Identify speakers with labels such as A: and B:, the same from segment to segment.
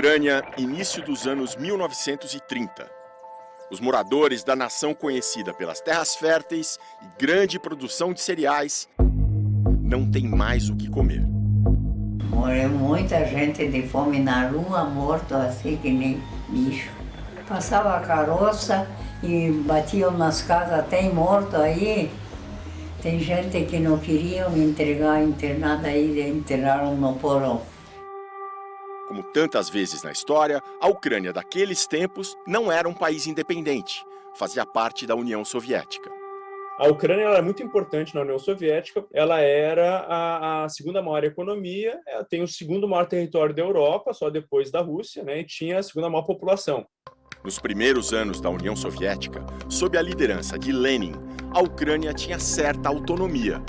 A: Ucrânia, início dos anos 1930. Os moradores da nação conhecida pelas terras férteis e grande produção de cereais não têm mais o que comer.
B: Morreu muita gente de fome na rua, morto assim que nem bicho. Passava a carroça e batiam nas casas, tem morto aí. Tem gente que não queriam entregar internada aí, enterraram no porão.
A: Como tantas vezes na história, a Ucrânia daqueles tempos não era um país independente, fazia parte da União Soviética.
C: A Ucrânia era muito importante na União Soviética, ela era a segunda maior economia, ela tem o segundo maior território da Europa, só depois da Rússia, né, e tinha a segunda maior população.
A: Nos primeiros anos da União Soviética, sob a liderança de Lenin, a Ucrânia tinha certa autonomia.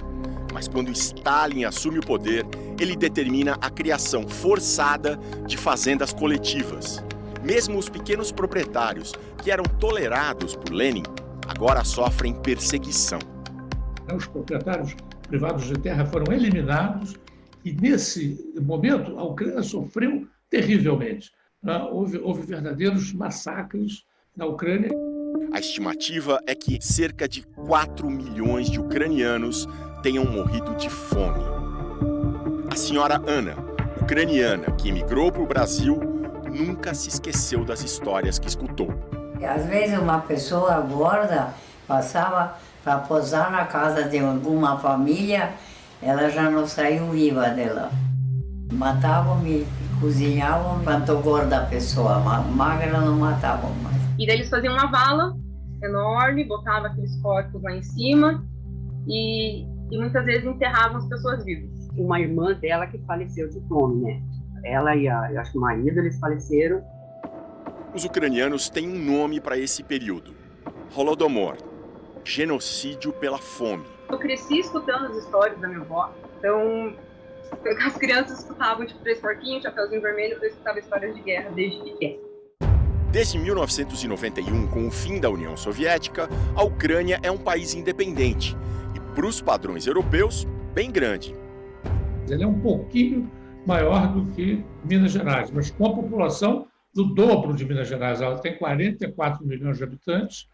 A: Mas quando Stalin assume o poder, ele determina a criação forçada de fazendas coletivas. Mesmo os pequenos proprietários, que eram tolerados por Lenin, agora sofrem perseguição.
D: Os proprietários privados de terra foram eliminados e, nesse momento, a Ucrânia sofreu terrivelmente. Houve verdadeiros massacres na Ucrânia.
A: A estimativa é que cerca de 4 milhões de ucranianos tenham morrido de fome. A senhora Ana, ucraniana que emigrou para o Brasil, nunca se esqueceu das histórias que escutou.
B: Às vezes uma pessoa gorda passava para posar na casa de alguma família, ela já não saiu viva dela. Matavam e cozinhavam quanto gorda a pessoa, magra não matavam mais.
E: E daí eles faziam uma vala enorme, botavam aqueles corpos lá em cima e muitas vezes enterravam as pessoas vivas.
F: Uma irmã dela que faleceu de fome, né? Ela e eu acho que o marido, eles faleceram.
A: Os ucranianos têm um nome para esse período: Holodomor, genocídio pela fome.
E: Eu cresci escutando as histórias da minha avó, então as crianças escutavam tipo Três Porquinhos, Chapeuzinho Vermelho, eu escutava histórias de guerra desde pequena.
A: Desde 1991, com o fim da União Soviética, a Ucrânia é um país independente e, para os padrões europeus, bem grande.
D: Ele é um pouquinho maior do que Minas Gerais, mas com a população do dobro de Minas Gerais. Ela tem 44 milhões de habitantes,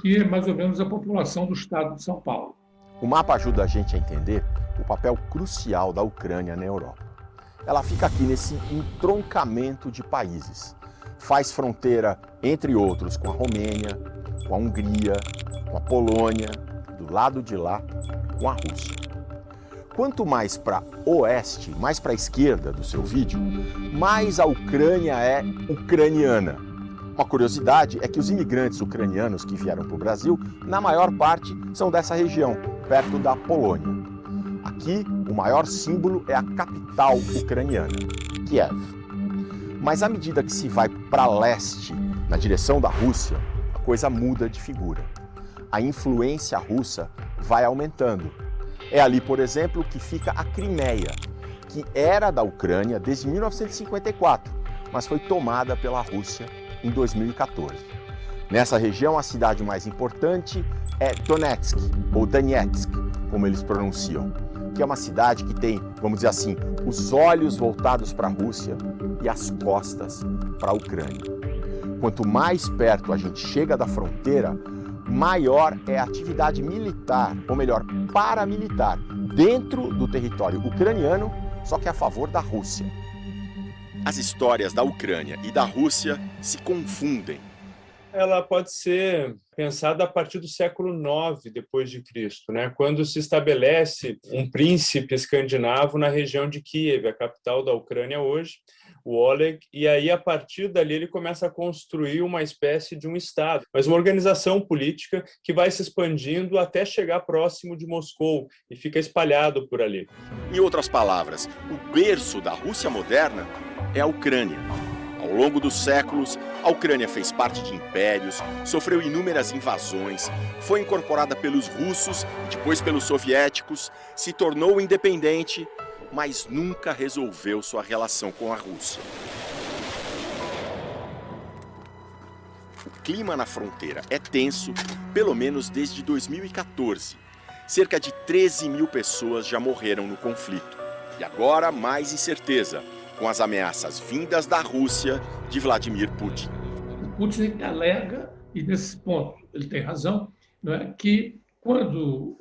D: que é mais ou menos a população do estado de São Paulo.
A: O mapa ajuda a gente a entender o papel crucial da Ucrânia na Europa. Ela fica aqui nesse entroncamento de países. Faz fronteira, entre outros, com a Romênia, com a Hungria, com a Polônia, do lado de lá, com a Rússia. Quanto mais para oeste, mais para a esquerda do seu vídeo, mais a Ucrânia é ucraniana. Uma curiosidade é que os imigrantes ucranianos que vieram para o Brasil, na maior parte, são dessa região, perto da Polônia. Aqui, o maior símbolo é a capital ucraniana, Kiev. Mas à medida que se vai para leste, na direção da Rússia, a coisa muda de figura. A influência russa vai aumentando. É ali, por exemplo, que fica a Crimeia, que era da Ucrânia desde 1954, mas foi tomada pela Rússia em 2014. Nessa região, a cidade mais importante é Donetsk, ou Donetsk, como eles pronunciam, que é uma cidade que tem, vamos dizer assim, os olhos voltados para a Rússia e as costas para a Ucrânia. Quanto mais perto a gente chega da fronteira, maior é a atividade militar, ou melhor, paramilitar, dentro do território ucraniano, só que a favor da Rússia. As histórias da Ucrânia e da Rússia se confundem.
C: Ela pode ser pensada a partir do século IX depois de Cristo, né? Quando se estabelece um príncipe escandinavo na região de Kiev, a capital da Ucrânia hoje, o Oleg, e aí a partir dali ele começa a construir uma espécie de um estado, mas uma organização política que vai se expandindo até chegar próximo de Moscou e fica espalhado por ali.
A: Em outras palavras, o berço da Rússia moderna é a Ucrânia. Ao longo dos séculos, a Ucrânia fez parte de impérios, sofreu inúmeras invasões, foi incorporada pelos russos, depois pelos soviéticos, se tornou independente, mas nunca resolveu sua relação com a Rússia. O clima na fronteira é tenso, pelo menos desde 2014. Cerca de 13 mil pessoas já morreram no conflito. E agora, mais incerteza. com as ameaças vindas da Rússia de Vladimir Putin.
D: O Putin alega, e nesse ponto ele tem razão, não é, que quando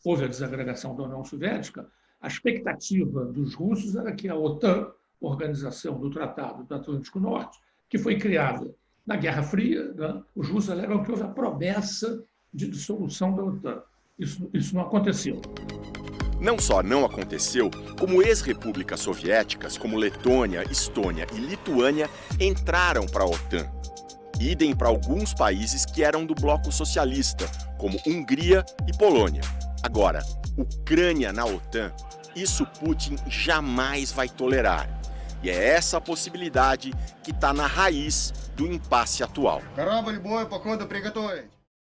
D: houve a desagregação da União Soviética, a expectativa dos russos era que a OTAN, Organização do Tratado do Atlântico Norte, que foi criada na Guerra Fria, né, os russos alegam que houve a promessa de dissolução da OTAN. Isso não aconteceu.
A: Não só não aconteceu, como ex-repúblicas soviéticas como Letônia, Estônia e Lituânia entraram para a OTAN. Idem para alguns países que eram do bloco socialista, como Hungria e Polônia. Agora, Ucrânia na OTAN, isso Putin jamais vai tolerar. E é essa a possibilidade que está na raiz do impasse atual.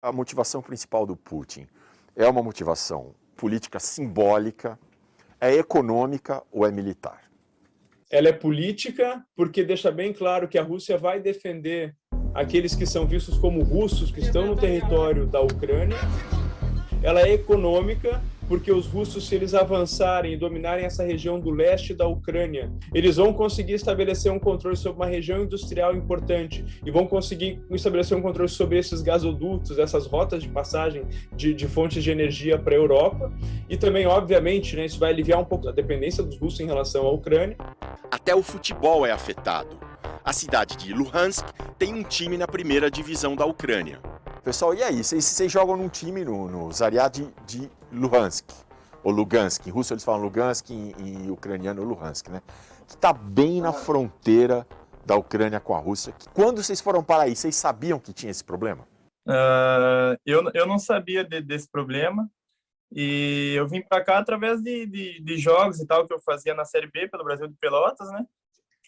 A: A motivação principal do Putin é uma motivação política simbólica, é econômica ou é militar?
C: Ela é política porque deixa bem claro que a Rússia vai defender aqueles que são vistos como russos, que estão no território da Ucrânia. Ela é econômica porque os russos, se eles avançarem e dominarem essa região do leste da Ucrânia, eles vão conseguir estabelecer um controle sobre uma região industrial importante e vão conseguir estabelecer um controle sobre esses gasodutos, essas rotas de passagem de fontes de energia para a Europa. E também, obviamente, né, isso vai aliviar um pouco a dependência dos russos em relação à Ucrânia.
A: Até o futebol é afetado. A cidade de Luhansk tem um time na primeira divisão da Ucrânia. Pessoal, e aí? Vocês jogam num time no Zariad de Luhansk, ou Lugansk. Em russo eles falam Lugansk, em ucraniano Luhansk, né? Que está bem na fronteira da Ucrânia com a Rússia. Quando vocês foram para aí, vocês sabiam que tinha esse problema?
G: Eu não sabia desse problema. E eu vim para cá através de jogos e tal, que eu fazia na Série B pelo Brasil de Pelotas, né?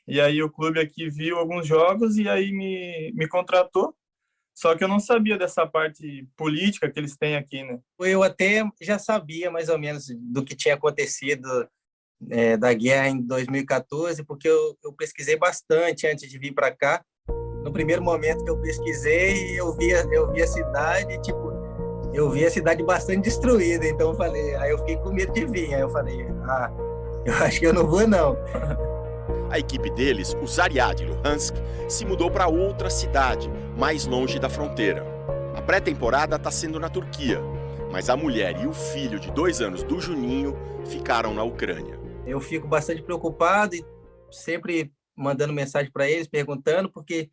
G: E aí o clube aqui viu alguns jogos e aí me contratou. Só que eu não sabia dessa parte política que eles têm aqui, né?
H: Eu até já sabia mais ou menos do que tinha acontecido da guerra em 2014, porque eu pesquisei bastante antes de vir para cá. No primeiro momento que eu pesquisei, eu vi a cidade, tipo, eu vi a cidade bastante destruída. Então eu falei, aí eu fiquei com medo de vir. Aí eu falei, eu acho que eu não vou não.
A: A equipe deles, o Zariad Luhansk, se mudou para outra cidade, mais longe da fronteira. A pré-temporada está sendo na Turquia, mas a mulher e o filho de 2 anos do Juninho ficaram na Ucrânia.
H: Eu fico bastante preocupado e sempre mandando mensagem para eles, perguntando, porque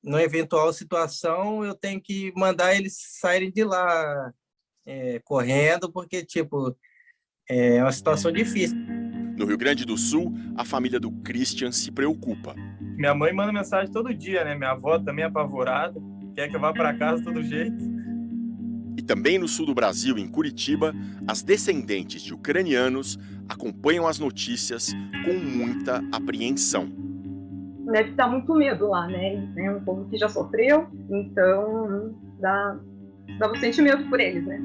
H: numa eventual situação eu tenho que mandar eles saírem de lá correndo, porque tipo, é uma situação difícil.
A: No Rio Grande do Sul, a família do Christian se preocupa.
G: Minha mãe manda mensagem todo dia, né? Minha avó também é apavorada, quer que eu vá para casa de todo jeito.
A: E também no sul do Brasil, em Curitiba, as descendentes de ucranianos acompanham as notícias com muita apreensão.
E: Deve estar muito medo lá, né? É um povo que já sofreu, então dá um sentimento por eles, né?